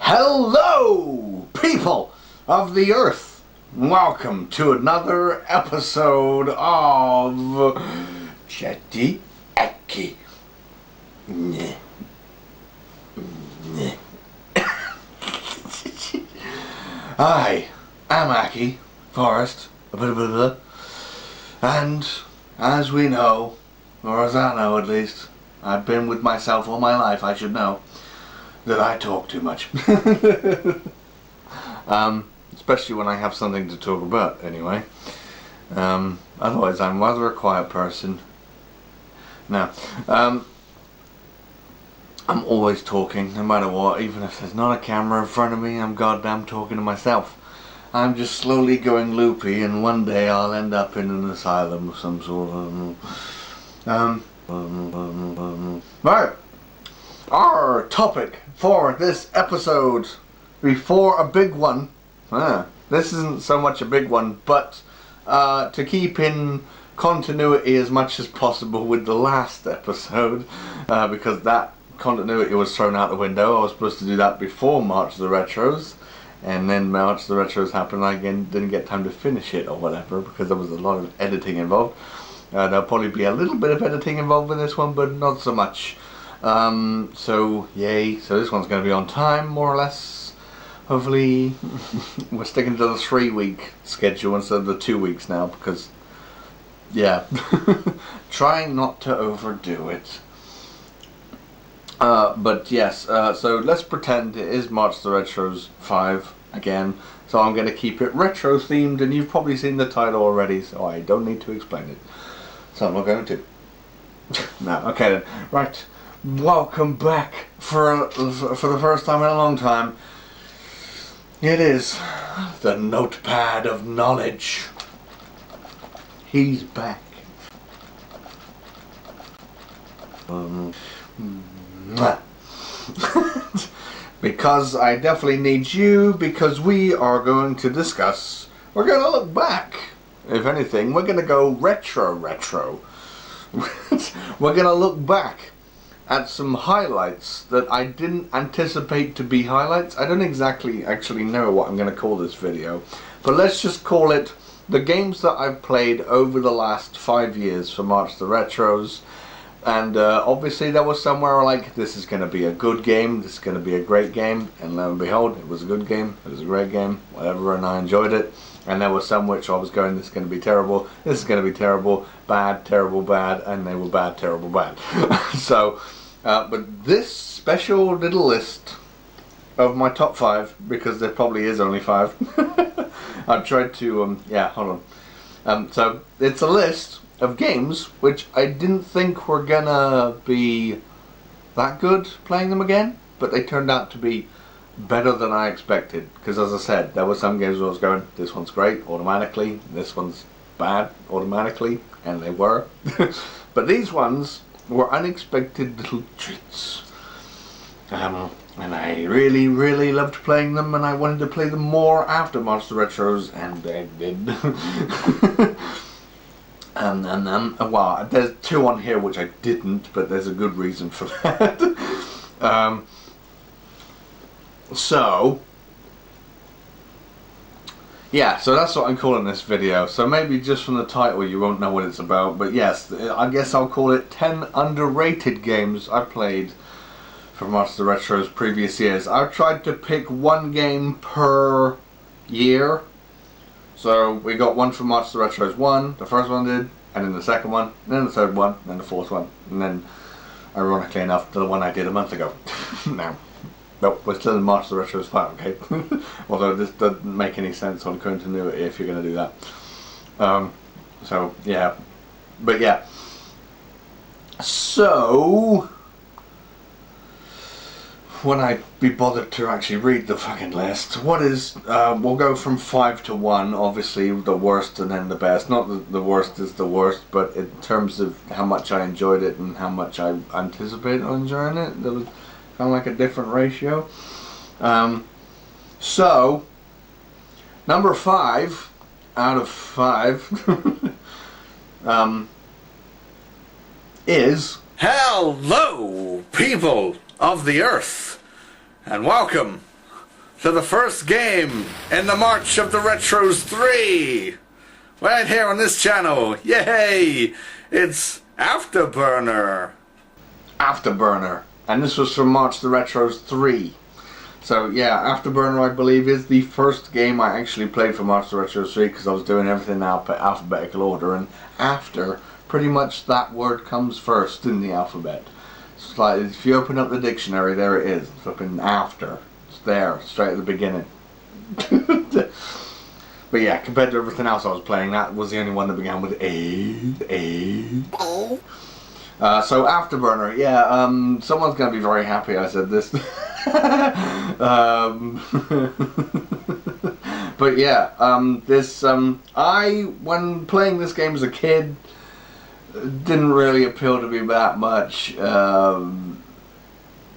Hello, people of the earth. Welcome to another episode of Chatty Ackie. I am Ackieforest, and as we know, or as I know at least, I've been with myself all my life, I should know, that I talk too much. Especially when I have something to talk about, anyway. Otherwise, I'm rather a quiet person. Now, I'm always talking, no matter what. Even if there's not a camera in front of me, I'm goddamn talking to myself. I'm just slowly going loopy, and one day I'll end up in an asylum of some sort. Right. Our topic for this episode, before a big one, this isn't so much a big one, but to keep in continuity as much as possible with the last episode, because that continuity was thrown out the window. I was supposed to do that before March of the Retros, and then March of the Retros happened and I again didn't get time to finish it or whatever, because there was a lot of editing involved. There'll probably be a little bit of editing involved in this one, but not so much. So yay, so this one's going to be on time, more or less. Hopefully we're sticking to the 3-week schedule instead of the 2 weeks now, because yeah, trying not to overdo it. But yes, so let's pretend it is March the Retros 5 again, so I'm going to keep it retro themed, and you've probably seen the title already, so I don't need to explain it, so I'm not going to. No, okay then, right. Welcome back for the first time in a long time. It is the notepad of knowledge. He's back. Because I definitely need you, because we are going to discuss, we're going to look back. If anything, we're going to go retro. We're going to look back at some highlights that I didn't anticipate to be highlights. I don't exactly actually know what I'm going to call this video, but let's just call it the games that I've played over the last 5 years for March the Retros. And obviously there was somewhere like, this is going to be a good game, this is going to be a great game, and lo and behold, it was a good game, it was a great game, whatever, and I enjoyed it. And there was some which I was going, this is going to be terrible, this is going to be terrible, bad, terrible, bad, and they were bad, terrible, bad. So, but this special little list of my top 5, because there probably is only 5, I've tried to, yeah, hold on. So, it's a list of games which I didn't think were gonna be that good playing them again, but they turned out to be better than I expected, because as I said, there were some games where I was going, this one's great automatically, this one's bad automatically, and they were. But these ones were unexpected little treats, and I really loved playing them, and I wanted to play them more after March the Retros, and I did. Well, there's 2 on here which I didn't, but there's a good reason for that. So yeah, so that's what I'm calling this video. So maybe just from the title you won't know what it's about, but yes, I guess I'll call it 10 underrated games I played for March of the Retros previous years. I've tried to pick 1 game per year. So we got one from March of the Retros 1, the first one did, and then the second one, and then the third one, and then the fourth one, and then, ironically enough, the one I did a month ago. Now, nope, we're still in March of the Retros 5, okay? Although this doesn't make any sense on continuity if you're going to do that. So, yeah. But yeah. So, when I be bothered to actually read the fucking list, what is, we'll go from 5 to 1, obviously the worst and then the best. Not that the worst is the worst, but in terms of how much I enjoyed it and how much I anticipated on enjoying it, there was kind of like a different ratio. So, number 5 out of 5 is... Hello, people of the earth, and welcome to the first game in the March of the Retros 3. Right here on this channel. Yay! It's Afterburner. Afterburner. And this was from March of the Retros 3. So yeah, Afterburner I believe is the first game I actually played for March of the Retros 3 because I was doing everything in alphabetical order, and after, pretty much that word comes first in the alphabet. It's like if you open up the dictionary, there it is. It's up in after. It's there, straight at the beginning. But yeah, compared to everything else I was playing, that was the only one that began with A. So Afterburner, yeah, someone's going to be very happy I said this. But yeah, when playing this game as a kid, didn't really appeal to me that much,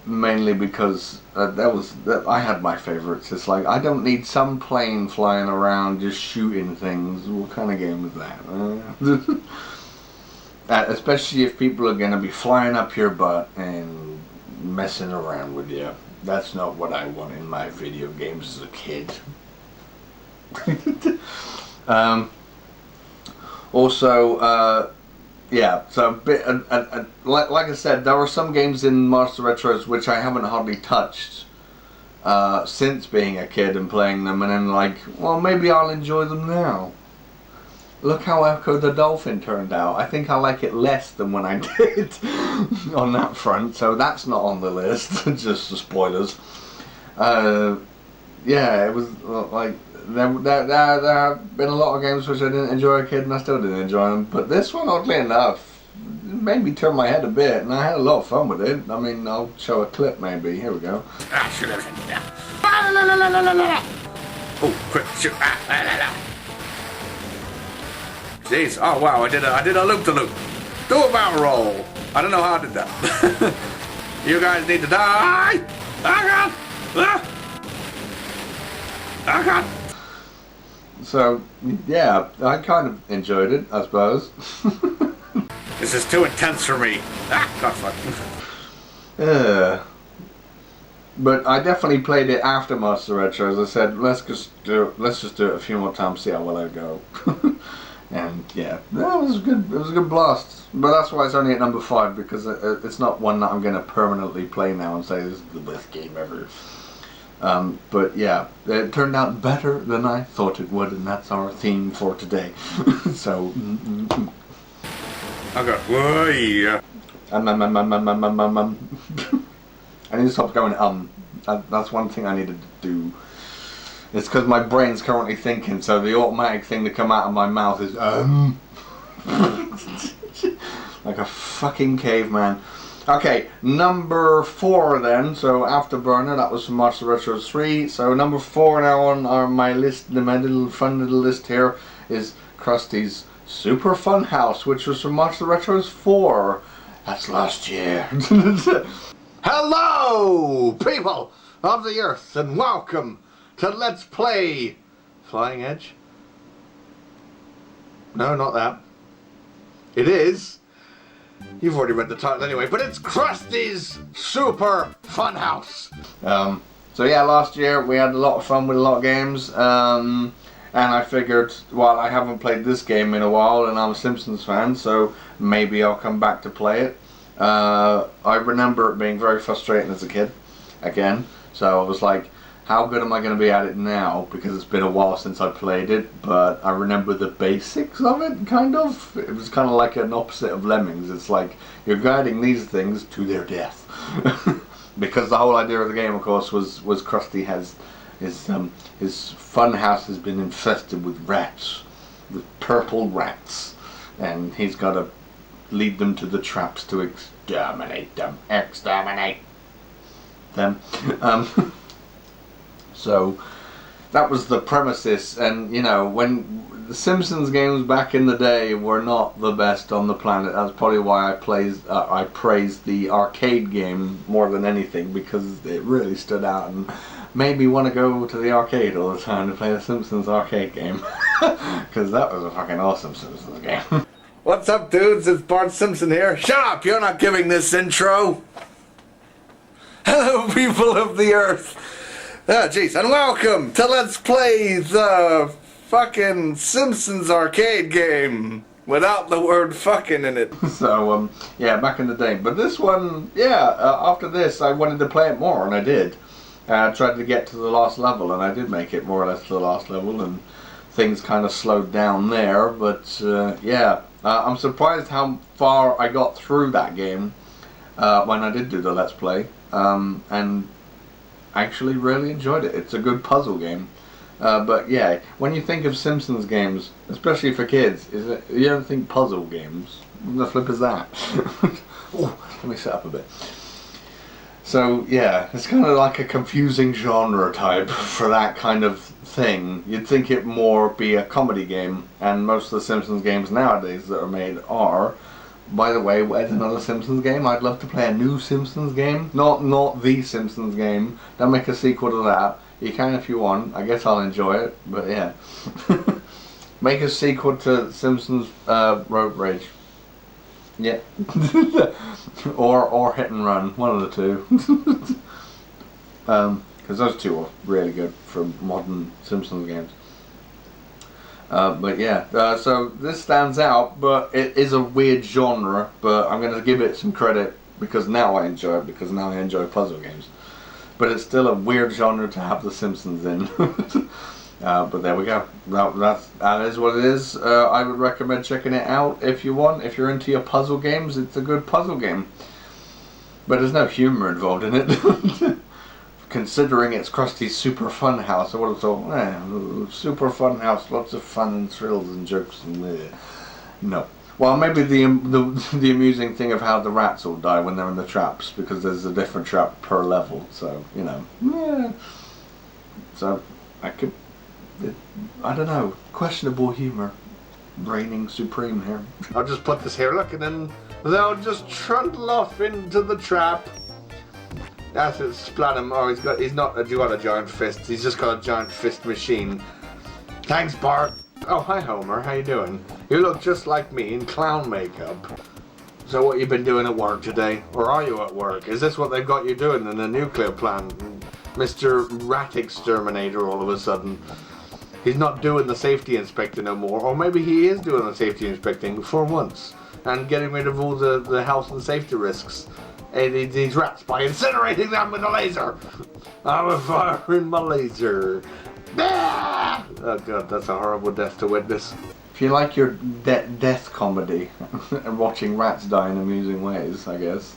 mainly because I had my favorites. It's like, I don't need some plane flying around just shooting things. What kind of game is that? Especially if people are going to be flying up your butt and messing around with you. That's not what I want in my video games as a kid. Also, yeah, so like I said, there were some games in Master Retros which I haven't hardly touched since being a kid and playing them, and then like, well, maybe I'll enjoy them now. Look how Echo the Dolphin turned out. I think I like it less than when I did on that front, so that's not on the list. Just the spoilers. Yeah, it was like there have been a lot of games which I didn't enjoy as a kid, and I still didn't enjoy them. But this one, oddly enough, made me turn my head a bit, and I had a lot of fun with it. I mean, I'll show a clip maybe. Here we go. Oh, quick shoot! Jeez, oh wow, I did a loop-de-loop. Do a barrel roll. I don't know how I did that. You guys need to die! Oh God! Oh God! So, yeah, I kind of enjoyed it, I suppose. This is too intense for me. God fuck. But I definitely played it after Master Retro. As I said, let's just do it a few more times, see how well I go. And yeah, it was good. It was a good blast. But that's why it's only at number 5, because it's not one that I'm going to permanently play now and say this is the best game ever. But yeah, it turned out better than I thought it would, and that's our theme for today. So. Okay. Whoa, yeah. I need to stop going That's one thing I needed to do. It's because my brain's currently thinking, so the automatic thing to come out of my mouth is like a fucking caveman. Okay, number 4 then. So Afterburner, that was from Master Retros 3. So number 4 now on my list, my fun little list here, is Krusty's Super Fun House, which was from Master Retros 4. That's last year. Hello, people of the Earth, and welcome to Let's Play Flying Edge. No, not that. It is. You've already read the title anyway, but it's Krusty's Super Fun House. So yeah, last year we had a lot of fun with a lot of games, and I figured, well, I haven't played this game in a while, and I'm a Simpsons fan, so maybe I'll come back to play it. I remember it being very frustrating as a kid, again, so I was like, how good am I going to be at it now, because it's been a while since I played it, but I remember the basics of it, kind of. It was kind of like an opposite of Lemmings. It's like, you're guiding these things to their death. Because the whole idea of the game, of course, was Krusty has, his fun house has been infested with rats, with purple rats, and he's got to lead them to the traps to exterminate them. Exterminate them. So that was the premises, and you know, when the Simpsons games back in the day were not the best on the planet, that's probably why I praised the arcade game more than anything, because it really stood out and made me want to go to the arcade all the time to play the Simpsons arcade game. Because that was a fucking awesome Simpsons game. What's up, dudes? It's Bart Simpson here. Shut up! You're not giving this intro! Hello, people of the Earth! Oh, jeez, and welcome to Let's Play the fucking Simpsons arcade game without the word fucking in it. So, yeah, back in the day. But this one, yeah, after this, I wanted to play it more, and I did. I tried to get to the last level, and I did make it more or less to the last level, and things kind of slowed down there. But, yeah, I'm surprised how far I got through that game when I did do the Let's Play. And actually really enjoyed it. It's a good puzzle game. But yeah, when you think of Simpsons games, especially for kids, you don't think puzzle games. What the flip is that? Oh, let me set up a bit. So yeah, it's kind of like a confusing genre type for that kind of thing. You'd think it more be a comedy game, and most of the Simpsons games nowadays that are made are. By the way, where's another Simpsons game? I'd love to play a new Simpsons game. Not the Simpsons game. Don't make a sequel to that. You can if you want. I guess I'll enjoy it. But yeah. Make a sequel to Simpsons Road Rage. Yeah. or Hit and Run. One of the two. Because those two are really good for modern Simpsons games. But yeah, so this stands out, but it is a weird genre, but I'm going to give it some credit because now I enjoy it, because now I enjoy puzzle games. But it's still a weird genre to have The Simpsons in. But there we go. That is what it is. I would recommend checking it out if you want. If you're into your puzzle games, it's a good puzzle game. But there's no humor involved in it. Considering it's Krusty's Super Fun House, I would have thought, Super Fun House, lots of fun and thrills and jokes and no. Well, maybe the amusing thing of how the rats all die when they're in the traps, because there's a different trap per level, so, you know. Yeah. So, I don't know, questionable humour reigning supreme here. I'll just put this here, look, and then they'll just trundle off into the trap. That's it, splat him. Oh, he's not got a giant fist. He's just got a giant fist machine. Thanks, Bart. Oh, hi, Homer. How you doing? You look just like me in clown makeup. So what you been doing at work today? Or are you at work? Is this what they've got you doing in the nuclear plant? Mr. Rat Exterminator all of a sudden. He's not doing the safety inspector no more. Or maybe he is doing the safety inspecting for once. And getting rid of all the health and safety risks. These rats by incinerating them with a laser. I'm firing my laser. Ah! Oh god, that's a horrible death to witness. If you like your death comedy and watching rats die in amusing ways, I guess.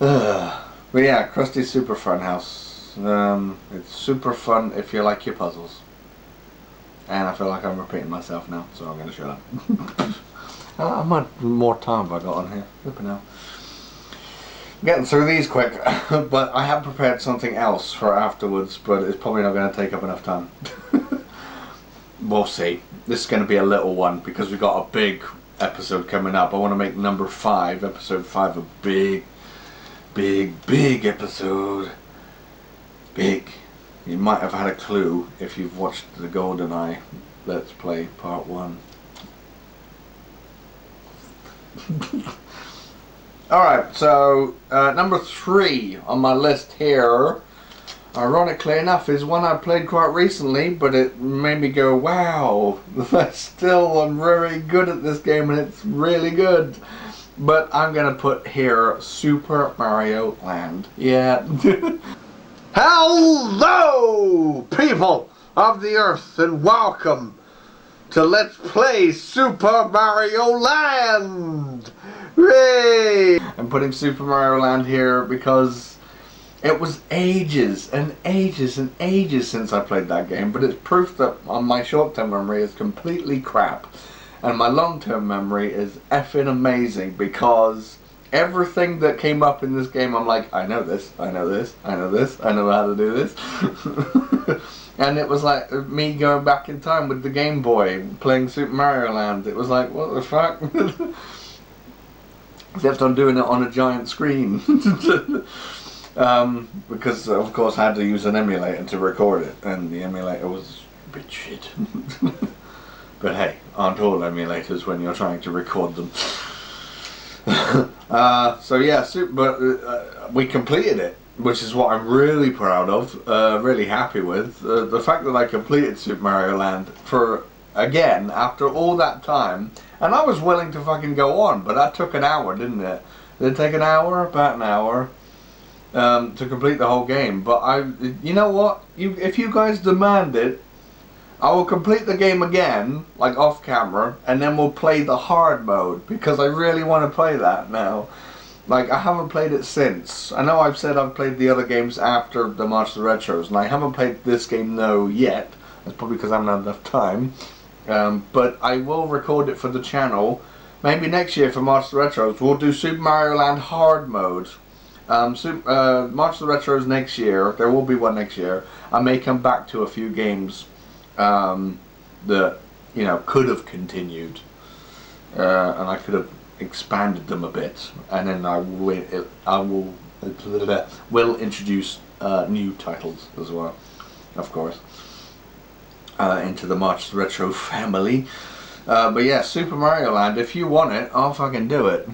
But yeah, Krusty's Super Fun House. It's super fun if you like your puzzles. And I feel like I'm repeating myself now, so I'm going to shut up. How much more time have I got on here? Flipping hell. Getting through these quick, but I have prepared something else for afterwards, but it's probably not going to take up enough time. We'll see. This is going to be a little one, because we've got a big episode coming up. I want to make number 5, episode 5, a big episode. Big. You might have had a clue if you've watched the GoldenEye Let's Play Part 1. Alright, so number 3 on my list here, ironically enough, is one I played quite recently, but it made me go, wow, I'm very good at this game and it's really good. But I'm going to put here Super Mario Land. Yeah. Hello, people of the earth, and welcome to Let's Play Super Mario Land! Hooray! I'm putting Super Mario Land here because it was ages and ages and ages since I played that game, but it's proof that my short-term memory is completely crap, and my long-term memory is effing amazing, because everything that came up in this game, I'm like, I know this, I know this, I know this, I know how to do this. And it was like me going back in time with the Game Boy, playing Super Mario Land. It was like, what the fuck? Except I'm doing it on a giant screen. Because, of course, I had to use an emulator to record it. And the emulator was a bit shit. But hey, aren't all emulators when you're trying to record them? So yeah, we completed it. which is what I'm really proud of, really happy with. The fact that I completed Super Mario Land for, again, after all that time, and I was willing to fucking go on, but that took an hour, didn't it? Did it take an hour? About an hour. To complete the whole game. But you know what? If you guys demand it, I will complete the game again, like off camera, and then we'll play the hard mode, because I really want to play that now. Like, I haven't played it since. I know I've said I've played the other games after the March of the Retros, and I haven't played this game though yet. That's probably because I haven't had enough time. But I will record it for the channel. Maybe next year for March of the Retros, we'll do Super Mario Land hard mode. March of the Retros next year. There will be one next year. I may come back to a few games that, you know, could have continued, and I could have expanded them a bit, and then I will introduce new titles as well, of course, into the March the Retro family. But yeah, Super Mario Land, if you want it, I'll fucking do it,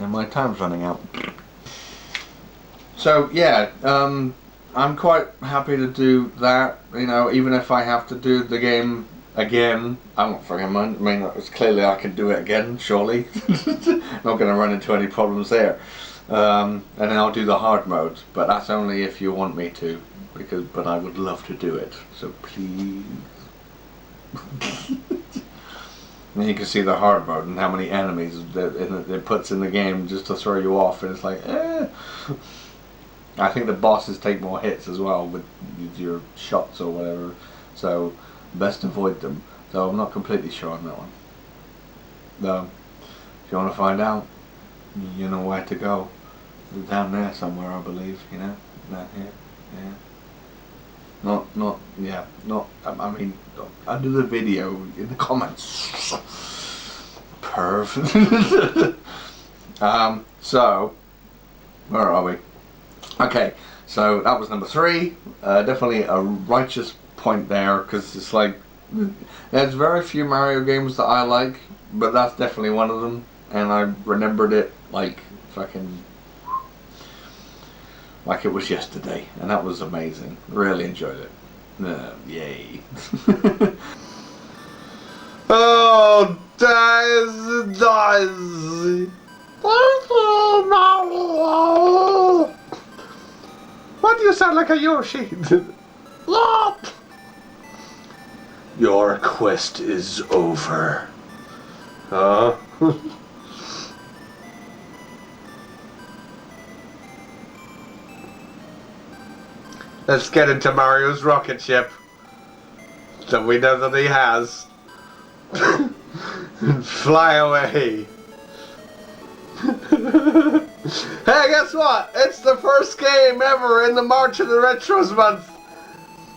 and my time's running out. So yeah, I'm quite happy to do that, you know, even if I have to do the game again. I won't fucking mind. I mean, it's clearly I can do it again, surely. Not going to run into any problems there. And then I'll do the hard mode, but that's only if you want me to, but I would love to do it, so please. And you can see the hard mode and how many enemies it puts in the game just to throw you off, and it's like, eh. I think the bosses take more hits as well with your shots or whatever, so best avoid them. So I'm not completely sure on that one. Though, if you want to find out, you know where to go. It's down there somewhere, I believe, you know? Down here, yeah. I mean, under the video, in the comments. Perv. So, where are we? Okay, so that was number 3. Definitely a righteous point there, because it's like, there's very few Mario games that I like, but that's definitely one of them, and I remembered it like fucking, like it was yesterday, and that was amazing. Really enjoyed it. Yay. Oh, Daisy. Why do you sound like a Yoshi? Your quest is over. Let's get into Mario's rocket ship that we know that he has. And fly away. Hey, guess what? It's the first game ever in the March of the Retros month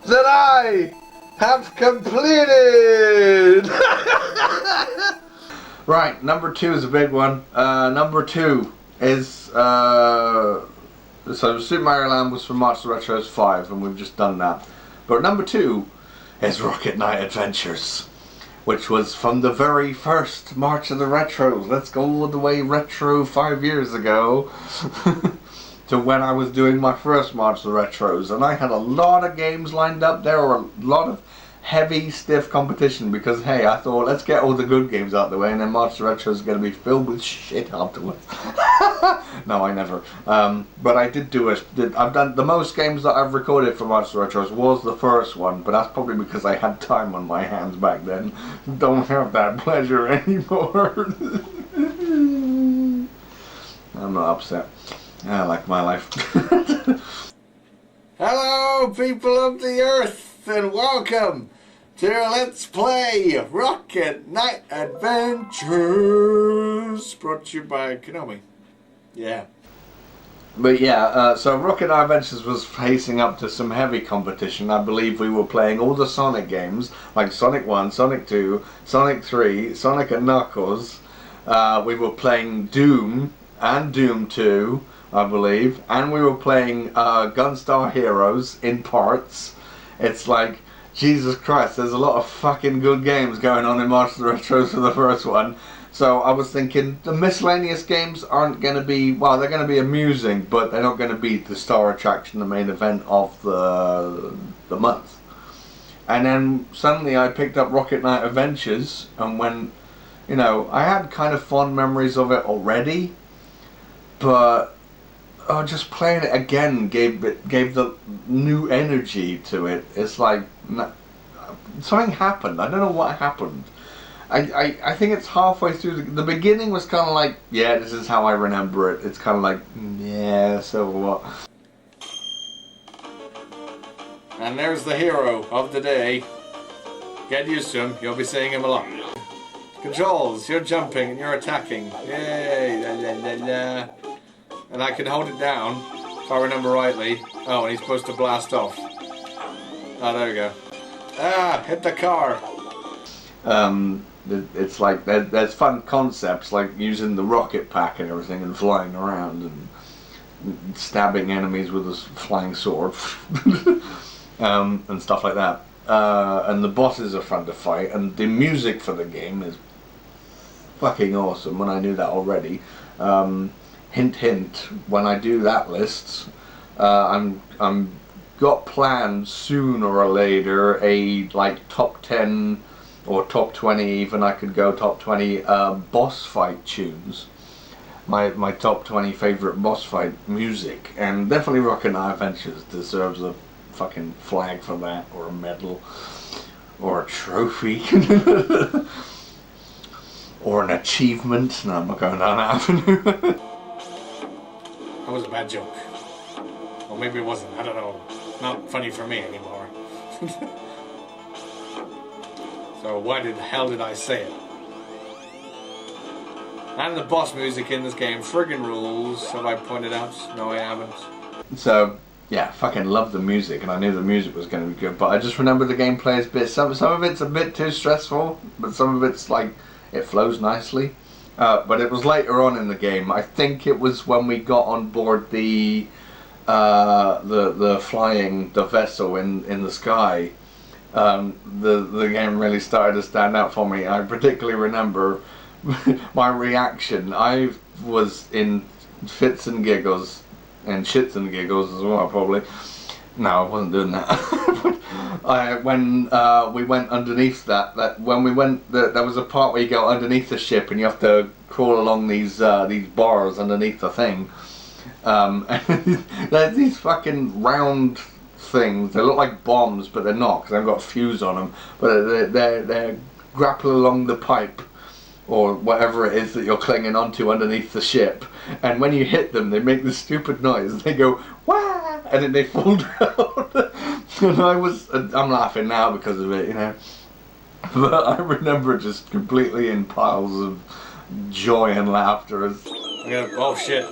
that I have completed! Right, number 2 is a big one. Number 2 is, so Super Mario Land was from March of the Retros 5, and we've just done that. But number 2 is Rocket Knight Adventures, which was from the very first March of the Retros. Let's go all the way retro 5 years ago to when I was doing my first March of the Retros. And I had a lot of games lined up. There were a lot of heavy, stiff competition because, hey, I thought, let's get all the good games out of the way, and then March of the Retros is going to be filled with shit afterwards. No, I never. But I did do it. I've done the most games that I've recorded for March of the Retros was the first one, but that's probably because I had time on my hands back then. Don't have that pleasure anymore. I'm not upset. I like my life. Hello, people of the earth, and welcome to Let's Play Rocket Knight Adventures, brought to you by Konami. Yeah. But yeah, so Rocket Knight Adventures was facing up to some heavy competition. I believe we were playing all the Sonic games, like Sonic 1, Sonic 2, Sonic 3, Sonic and Knuckles. We were playing Doom and Doom 2, I believe, and we were playing Gunstar Heroes in parts. It's like, Jesus Christ, there's a lot of fucking good games going on in March of the Retros for the first one. So I was thinking the miscellaneous games aren't going to be, well, they're going to be amusing, but they're not going to be the star attraction, the main event of the month. And then suddenly I picked up Rocket Knight Adventures, and when, you know, I had kind of fond memories of it already, but just playing it again gave the new energy to it. It's like something happened. I don't know what happened. I think it's halfway through. The beginning was kind of like, yeah, this is how I remember it. It's kind of like, yeah, so what? And there's the hero of the day. Get used to him. You'll be seeing him a lot. Controls. You're jumping and you're attacking. Yay! La, la, la, la. And I can hold it down, if I remember rightly. Oh, and he's supposed to blast off. Oh, there we go. Ah, hit the car. It's like there's fun concepts like using the rocket pack and everything and flying around and stabbing enemies with a flying sword and stuff like that. And the bosses are fun to fight, and the music for the game is fucking awesome. When I knew that already. Hint, hint. When I do that list, I'm got planned sooner or later a like top 10 or top 20, even I could go top 20 boss fight tunes. My top 20 favorite boss fight music, and definitely Rocket Knight Adventures deserves a fucking flag for that, or a medal, or a trophy. Or an achievement. No, I'm not going down that avenue. That was a bad joke. Or maybe it wasn't, I don't know. Not funny for me anymore. So why the hell did I say it? And the boss music in this game friggin' rules, have I pointed out? No, I haven't. So, yeah, fucking love the music, and I knew the music was going to be good, but I just remember the gameplay is a bit, some of it's a bit too stressful, but some of it's like, it flows nicely. But it was later on in the game. I think it was when we got on board the flying, the vessel in the sky. The game really started to stand out for me. I particularly remember my reaction. I was in fits and giggles, and shits and giggles as well, probably. No, I wasn't doing that. When we went underneath when we went, there was a part where you go underneath the ship and you have to crawl along these bars underneath the thing. And there's these fucking round things. They look like bombs, but they're not, because they've got a fuse on them. But they're grapple along the pipe, or whatever it is that you're clinging onto underneath the ship. And when you hit them, they make this stupid noise. They go, wah! And then they fall down. And I'm laughing now because of it, you know. But I remember just completely in piles of joy and laughter as... Oh shit.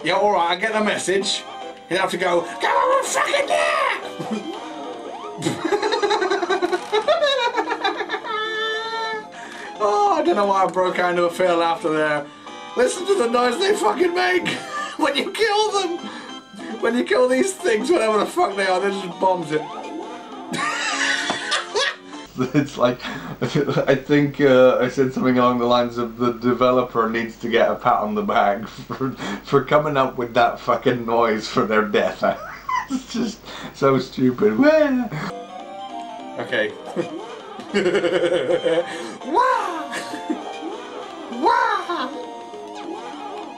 Yeah, alright, I get the message. You have to go, come on, fucking there! Oh, I don't know why I broke out into a fair laughter there. Listen to the noise they fucking make when you kill them. When you kill these things, whatever the fuck they are, they just bombs it. It's like, I think I said something along the lines of the developer needs to get a pat on the back for coming up with that fucking noise for their death. It's just so stupid. Okay. Wah! Wah!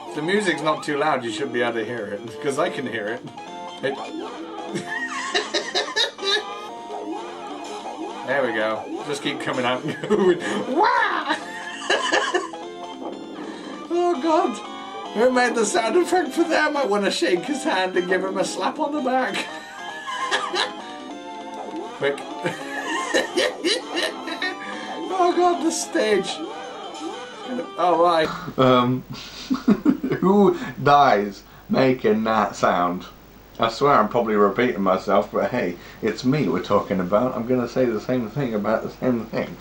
If the music's not too loud, you should be able to hear it, because I can hear it. There we go. Just keep coming out and going. Wah! Oh god. Who made the sound effect for them? I want to shake his hand and give him a slap on the back. Quick. Oh god, the stage. Oh right. Who dies making that sound? I swear I'm probably repeating myself, but hey, it's me we're talking about. I'm gonna say the same thing about the same thing.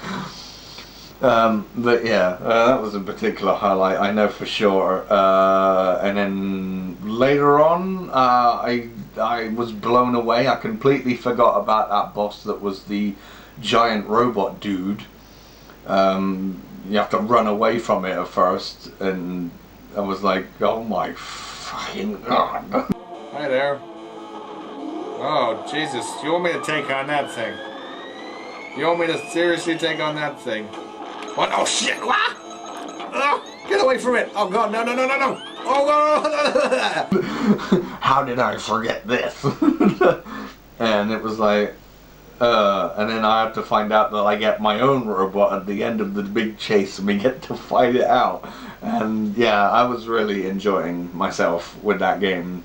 But yeah, that was a particular highlight, I know for sure. And then later on, I was blown away. I completely forgot about that boss that was the giant robot dude. You have to run away from it at first, and I was like, oh my fucking god. Hi there. Oh, Jesus. You want me to take on that thing? You want me to seriously take on that thing? What? Oh, shit! What? Oh, get away from it! Oh, God, no, no, no, no, no! Oh, God! How did I forget this? And it was like, and then I have to find out that I get my own robot at the end of the big chase and we get to fight it out. And yeah, I was really enjoying myself with that game.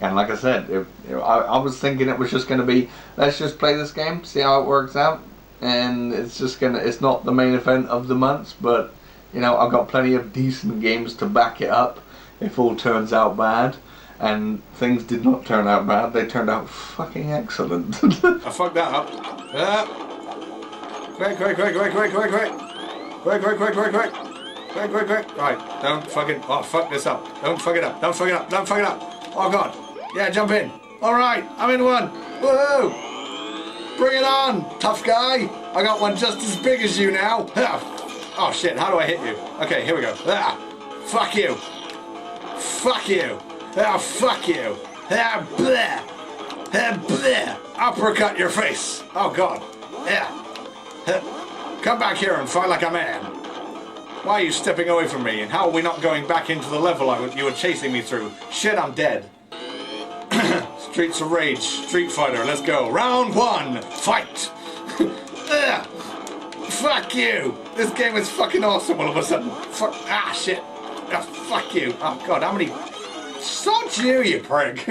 And like I said, I was thinking it was just going to be, let's just play this game, see how it works out. And it's not the main event of the month, but you know, I've got plenty of decent games to back it up if all turns out bad. And things did not turn out bad, they turned out fucking excellent. I fucked that up. Quick, quick, quick, quick, quick, quick, quick. Quick, quick, quick, quick, quick. Quick, quick, quick. Right, don't fucking, oh, fuck this up. Don't fuck it up, don't fuck it up, don't fuck it up. Oh, God. Yeah, jump in. Alright, I'm in one. Woohoo! Bring it on, tough guy. I got one just as big as you now. Oh, shit, how do I hit you? Okay, here we go. Fuck you. Fuck you. Oh, fuck you. Bleh. Bleh. Uppercut your face. Oh, God. Yeah. Come back here and fight like a man. Why are you stepping away from me? And how are we not going back into the level you were chasing me through? Shit, I'm dead. Streets of Rage. Street Fighter. Let's go. Round one. Fight. Fuck you. This game is fucking awesome all of a sudden. Fuck. Ah, shit. Fuck you. Oh, God, how many... Sod you prig!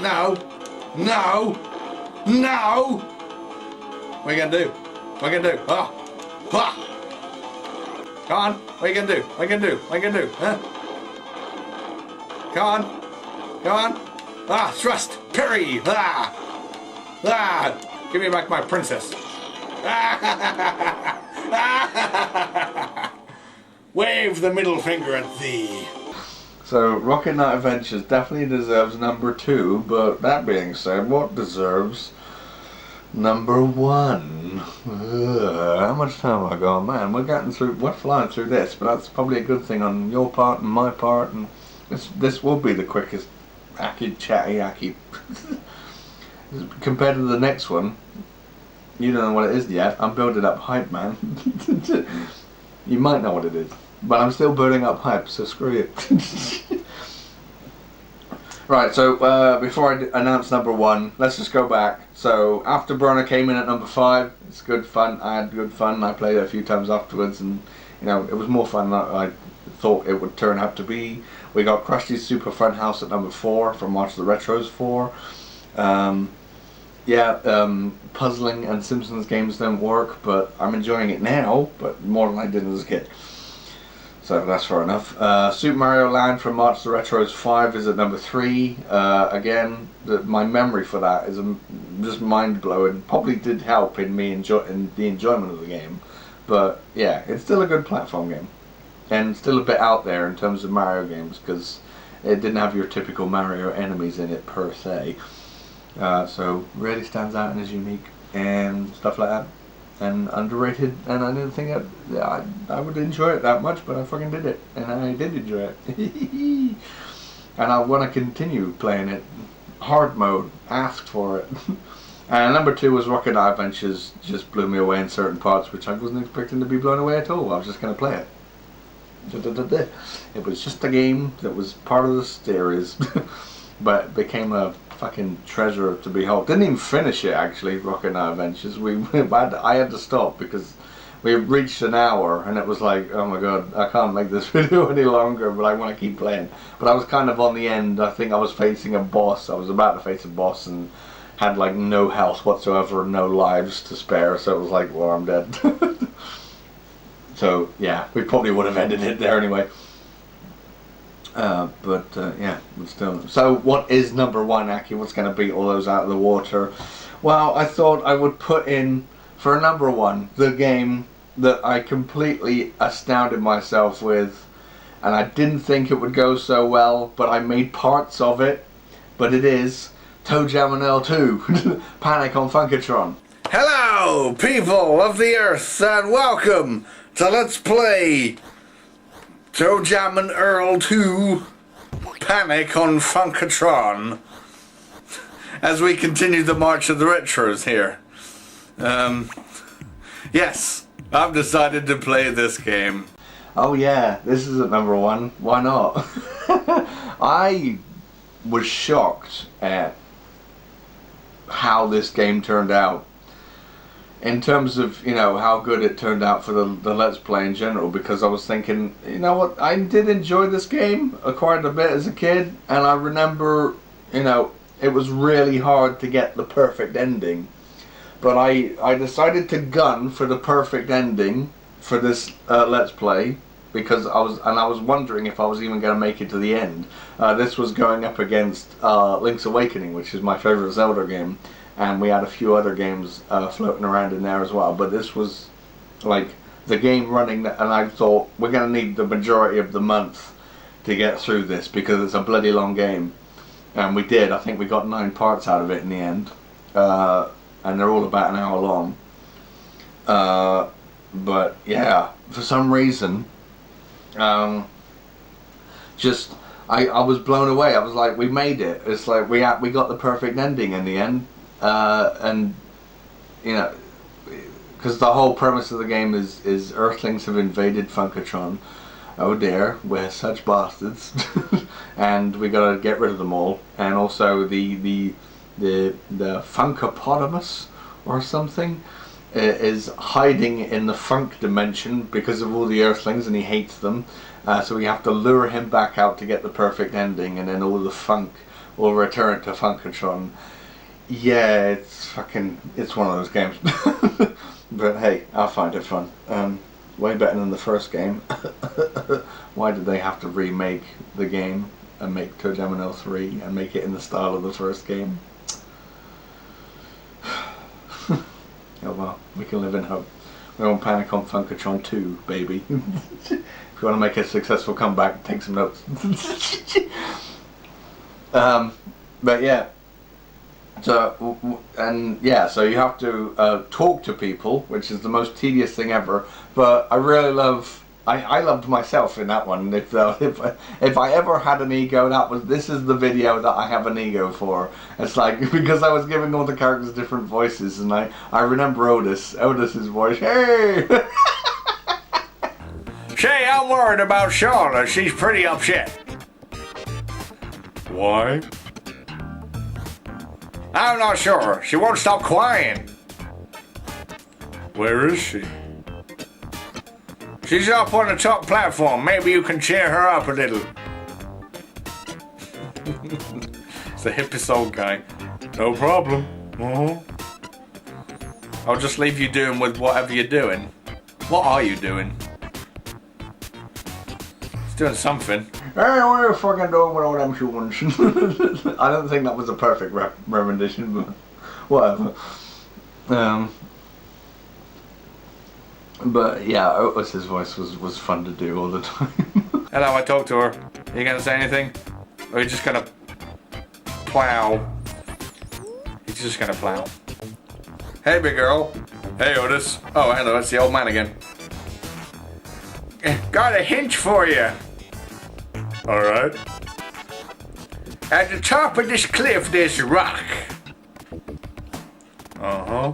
No! No! No! What are you gonna do? What are you gonna do? Oh! Ah! Come on! What are you gonna do? What are you gonna do? What are you gonna do? Huh? Come on! Come on! Ah! Thrust! Parry! Ah! Ah! Give me back my princess! Wave the middle finger at thee! So, Rocket Knight Adventures definitely deserves number 2, but that being said, what deserves number 1? How much time have I got? Man, we're flying through this, but that's probably a good thing on your part and my part, and this will be the quickest Chatty Ackie. Compared to the next one, you don't know what it is yet. I'm building up hype, man. You might know what it is. But I'm still building up hype, so screw you. Right, so before I announce number 1, let's just go back. So Afterburner came in at number 5. It's good fun. I had good fun. I played it a few times afterwards, and you know, it was more fun than I thought it would turn out to be. We got Krusty's Super Fun House at number 4 from March of the Retros 4. Puzzling and Simpsons games don't work, but I'm enjoying it now, but more than I did as a kid. So that's fair enough. Super Mario Land from March the Retros 5 is at number 3. Again, my memory for that is just mind-blowing. Probably did help in me in the enjoyment of the game. But yeah, it's still a good platform game. And still a bit out there in terms of Mario games, because it didn't have your typical Mario enemies in it per se. So really stands out and is unique and stuff like that. And underrated, and I didn't think I would enjoy it that much, but I fucking did it, and I did enjoy it. And I want to continue playing it. Hard mode, asked for it. And number 2 was Rocket Knight Adventures. Just blew me away in certain parts, which I wasn't expecting to be blown away at all. I was just going to play it. It was just a game that was part of the series, but it became a fucking treasure to behold. Didn't even finish it actually, Rocket Knight Adventures. I had to stop because we reached an hour and it was like, oh my god, I can't make this video any longer, but I want to keep playing. But I was kind of on the end. I think I was facing a boss. I was about to face a boss and had like no health whatsoever, no lives to spare, so it was like, well, I'm dead. So yeah, we probably would have ended it there anyway. Yeah, but still. So what is number 1, Ackie? What's going to beat all those out of the water? Well, I thought I would put in, for number 1, the game that I completely astounded myself with, and I didn't think it would go so well, but I made parts of it, but it is ToeJam and Earl 2, Panic on Funkatron. Hello, people of the earth, and welcome to Let's Play Toe Jam and Earl 2 Panic on Funkatron as we continue the march of the retros here. Yes, I've decided to play this game. Oh yeah, this is at number 1. Why not? I was shocked at how this game turned out. In terms of, you know, how good it turned out for the Let's Play in general, because I was thinking, you know what, I did enjoy this game quite a bit as a kid, and I remember, you know, it was really hard to get the perfect ending. But I decided to gun for the perfect ending for this Let's Play, because I was wondering if I was even going to make it to the end. This was going up against Link's Awakening, which is my favorite Zelda game, and we had a few other games floating around in there as well. But this was like the game running, and I thought we're going to need the majority of the month to get through this because it's a bloody long game, and we did. I think we got 9 parts out of it in the end, and they're all about an hour long. But yeah, for some reason. I was blown away. I was like, we made it. It's like we got the perfect ending in the end, and you know, because the whole premise of the game is Earthlings have invaded Funkatron. Oh dear, we're such bastards, and we gotta get rid of them all. And also the Funkapotamus or something is hiding in the funk dimension because of all the Earthlings, and he hates them, so we have to lure him back out to get the perfect ending, and then all the funk will return to Funkatron. Yeah, it's one of those games. But hey, I find it fun. Way better than the first game. Why did they have to remake the game and make Toe Jam and Earl 3 and make it in the style of the first game? Oh well, we can live in hope. We're on Panic on Funkatron 2, baby. If you want to make a successful comeback, take some notes. But yeah. So, and yeah, so you have to talk to people, which is the most tedious thing ever. But I really I loved myself in that one. If I ever had an ego, this is the video that I have an ego for. It's like, because I was giving all the characters different voices, and I remember Otis's voice. Hey. Say, I'm worried about Charlotte. She's pretty upset. Why? I'm not sure. She won't stop crying. Where is she? She's up on the top platform. Maybe you can cheer her up a little. It's the hippest old guy. No problem. I'll just leave you doing with whatever you're doing. What are you doing? He's doing something. Hey, what are you fucking doing with all them shoes? I don't think that was a perfect rendition, but whatever. But yeah, Otis's voice was fun to do all the time. Hello, I talked to her. Are you gonna say anything? Or are you just gonna plow? He's just gonna plow. Hey, big girl. Hey, Otis. Oh, hello, that's the old man again. Got a hint for you. Alright. At the top of this cliff, there's a rock. Uh-huh.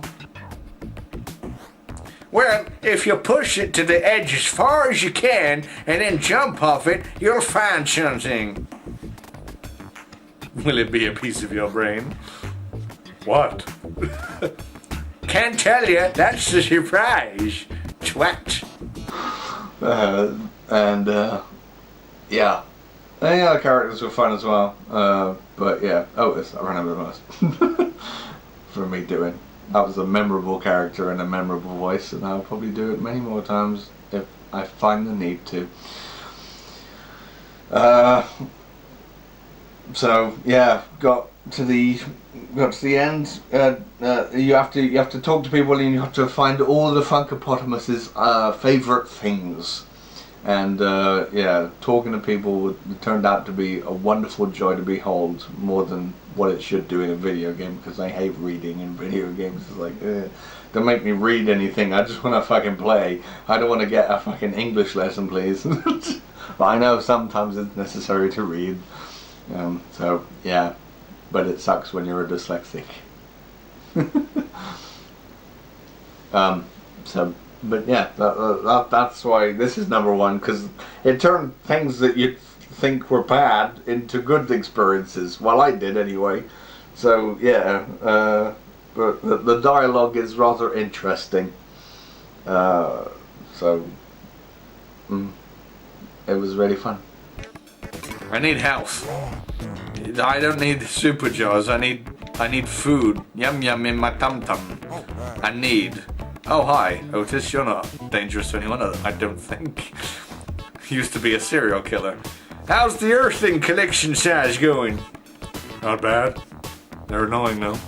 Well, if you push it to the edge as far as you can and then jump off it, you'll find something. Will it be a piece of your brain? What? Can't tell you. That's the surprise. Twat. Yeah. Any other characters were fun as well. But yeah, Otis, I remember the most. For me doing. That was a memorable character and a memorable voice, and I'll probably do it many more times if I find the need to. So yeah, got to the end. You have to talk to people, and you have to find all the Funkapotamus's favourite things. And yeah, talking to people turned out to be a wonderful joy to behold, more than what it should do in a video game, because I hate reading in video games. It's like, don't make me read anything, I just want to fucking play. I don't want to get a fucking English lesson, please. But I know sometimes it's necessary to read. So yeah, but it sucks when you're a dyslexic. But yeah, that's why this is number one, because it turned things that you'd think were bad into good experiences. Well, I did anyway. So yeah, but the dialogue is rather interesting. So it was really fun. I need health. I don't need super jaws. I need food. Yum yum in my tum tum. I need. Oh hi, Otis. You're not dangerous to anyone, I don't think. Used to be a serial killer. How's the earthling collection size going? Not bad. They're annoying though.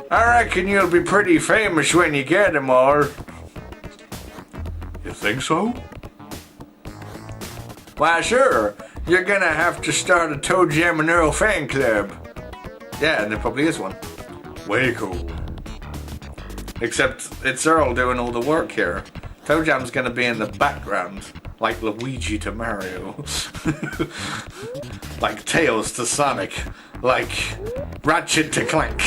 I reckon you'll be pretty famous when you get them all. You think so? Why sure. You're gonna have to start a Toe Jam and Earl fan club. Yeah, and there probably is one. Way cool. Except it's Earl doing all the work here. Toe Jam's gonna be in the background, like Luigi to Mario. Like Tails to Sonic. Like Ratchet to Clank.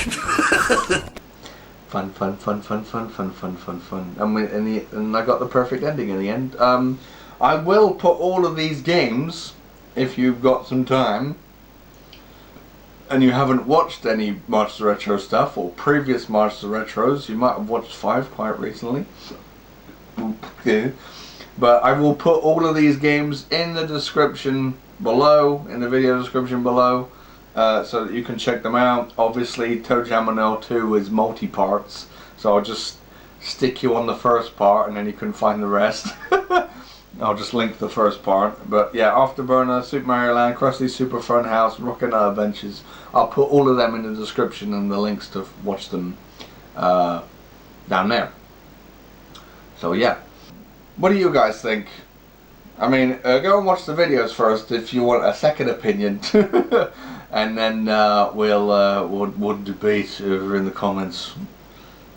Fun. And I got the perfect ending in the end. I will put all of these games, if you've got some time, and you haven't watched any March the Retro stuff, or previous March the Retros, you might have watched 5 quite recently. Okay. But I will put all of these games in the description below, in the video description below, so that you can check them out. Obviously, Toe Jam and Earl 2 is multi-parts, so I'll just stick you on the first part and then you can find the rest. I'll just link the first part. But yeah, Afterburner, Super Mario Land, Krusty's Super Fun House, Rockin' Nut Adventures. I'll put all of them in the description and the links to watch them down there. So yeah. What do you guys think? I mean, go and watch the videos first if you want a second opinion. And then we'll debate over in the comments.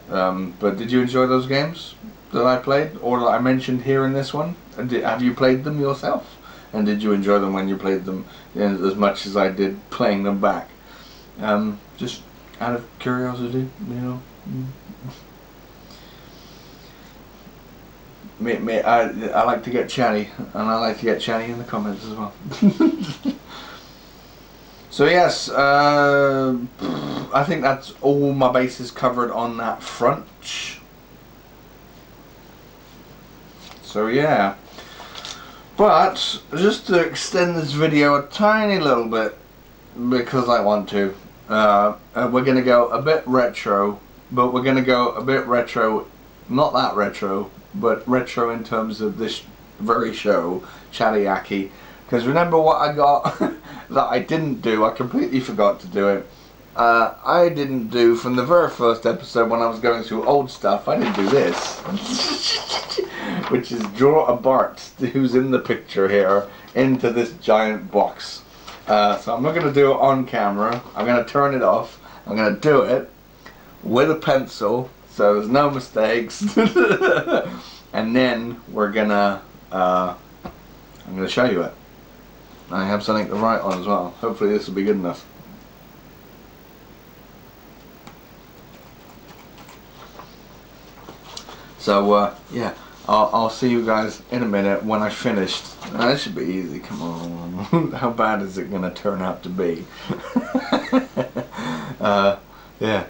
But did you enjoy those games that I played, or that I mentioned here in this one? And have you played them yourself? And did you enjoy them when you played them as much as I did playing them back? Just out of curiosity, you know. I like to get chatty, and I like to get chatty in the comments as well. So yes, I think that's all my bases covered on that front. So yeah, but just to extend this video a tiny little bit, because I want to, we're going to go a bit retro, but we're going to go a bit retro, not that retro, but retro in terms of this very show, Chatty Ackie. Because remember what I got that I didn't do? I completely forgot to do it. I didn't do from the very first episode when I was going through old stuff. I didn't do this, which is draw a Bart who's in the picture here into this giant box. So I'm not going to do it on camera. I'm going to turn it off. I'm going to do it with a pencil, so there's no mistakes. And then we're gonna I'm gonna show you it. I have something to write on as well. Hopefully this will be good enough. So yeah, I'll see you guys in a minute when I finished. That should be easy. Come on. How bad is it gonna turn out to be? Yeah,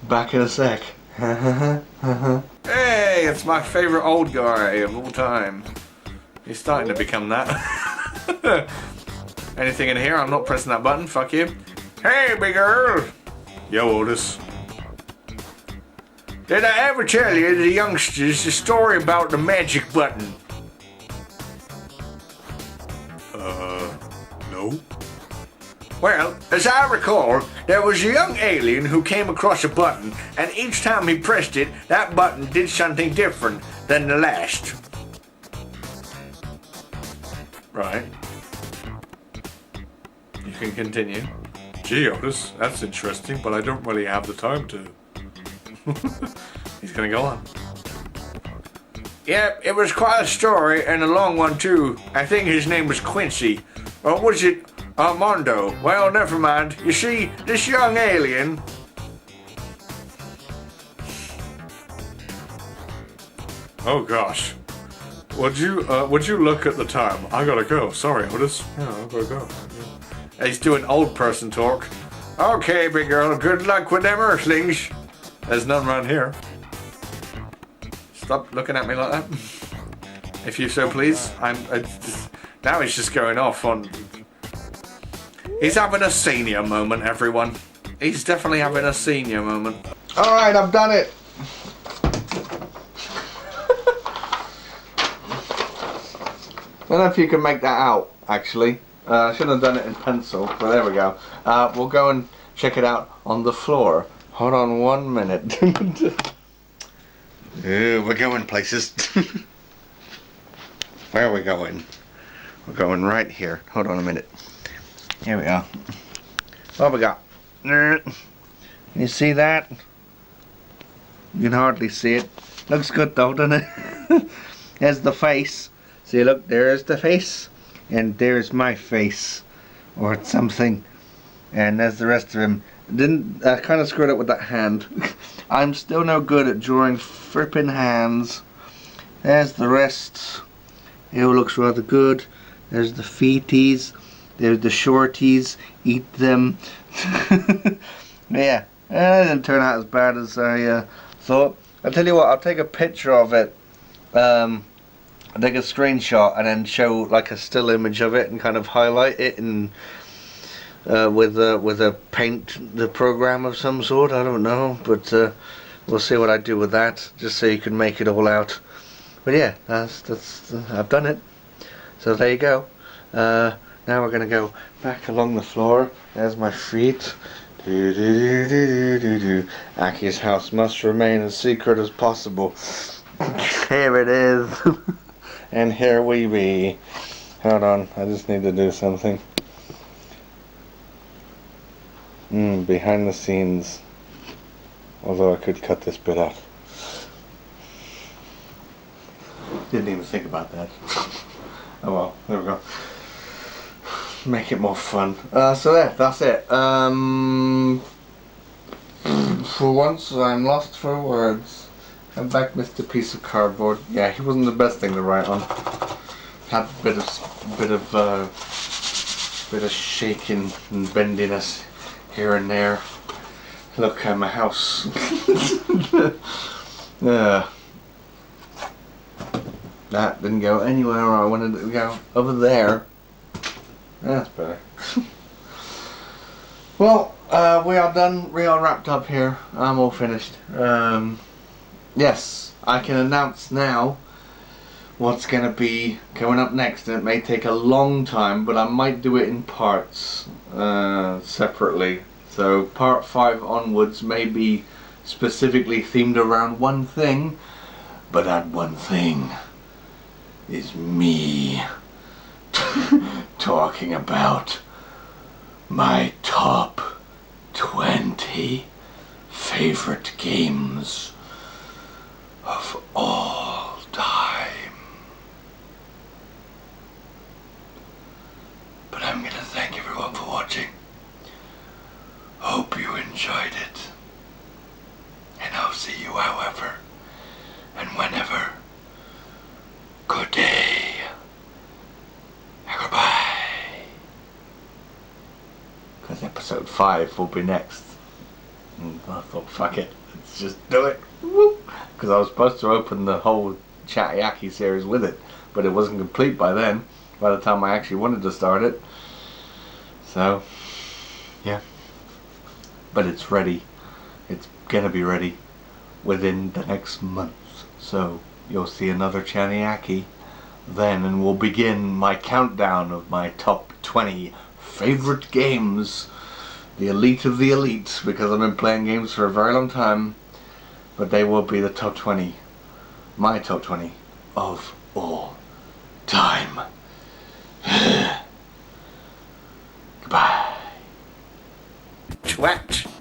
back in a sec. Hey, it's my favorite old guy of all time. He's starting to become that. Anything in here? I'm not pressing that button. Fuck you. Hey, big girl. Yo, Otis. Did I ever tell you, the youngsters, the story about the magic button? No. Well, as I recall, there was a young alien who came across a button, and each time he pressed it, that button did something different than the last. Right. You can continue. Gee, Otis, that's interesting, but I don't really have the time to. He's gonna go on. Yep, it was quite a story, and a long one too. I think his name was Quincy. Or was it Armando? Well, never mind. You see, this young alien... Oh gosh. Would you look at the time? I gotta go. Sorry, Otis. Yeah, I gotta go. Yeah. He's doing old person talk. Okay, big girl. Good luck with them earthlings. There's none around here. Stop looking at me like that. If you so please. Now he's just going off on... He's having a senior moment, everyone. He's definitely having a senior moment. Alright, I've done it. I don't know if you can make that out, actually. I should have done it in pencil, but there we go. We'll go and check it out on the floor. Hold on 1 minute. We're going places. Where are we going? We're going right here. Hold on a minute. Here we are. What have we got? You see that? You can hardly see it. Looks good though, doesn't it? There's the face. See, look, there's the face. And there's my face. Or something. And there's the rest of him. I kind of screwed up with that hand. I'm still no good at drawing frippin' hands. There's the rest. It all looks rather good. There's the feeties. There's the shorties. Eat them. Yeah, that didn't turn out as bad as I thought. I'll tell you what, I'll take a picture of it. I'll take a screenshot and then show like a still image of it and kind of highlight it and with a paint the program of some sort. I don't know, but we'll see what I do with that, just so you can make it all out. But yeah, that's I've done it. So there you go. Now we're gonna go back along the floor. There's my feet. Akkie's house must remain as secret as possible. Here it is. And here we be. Hold on, I just need to do something. Behind the scenes. Although I could cut this bit out. Didn't even think about that. Oh well, there we go. Make it more fun. So there, that's it. For once, I'm lost for words. Come back, Mr. Piece of Cardboard. Yeah, he wasn't the best thing to write on. Had a bit of shaking and bendiness here and there. Look at my house. Yeah. That didn't go anywhere I wanted it to go. Over there. That's better. Well, we are done. We are wrapped up here. I'm all finished. Yes, I can announce now what's going to be coming up next. And it may take a long time, but I might do it in parts separately. So part 5 onwards may be specifically themed around one thing, but that one thing is me talking about my top 20 favorite games of all time. But I'm gonna thank everyone for watching. Hope you enjoyed it. And I'll see you however and whenever. Good day. And goodbye. Because episode 5 will be next. And I thought, fuck it, let's just do it. Because I was supposed to open the whole Chatty Ackie series with it, but it wasn't complete by then, by the time I actually wanted to start it. So, yeah. But it's ready. It's gonna be ready within the next month. So, you'll see another Chatty Ackie then, and we'll begin my countdown of my top 20 favorite games. The elite of the elite, because I've been playing games for a very long time, but they will be the top 20, my top 20 of all time. twat.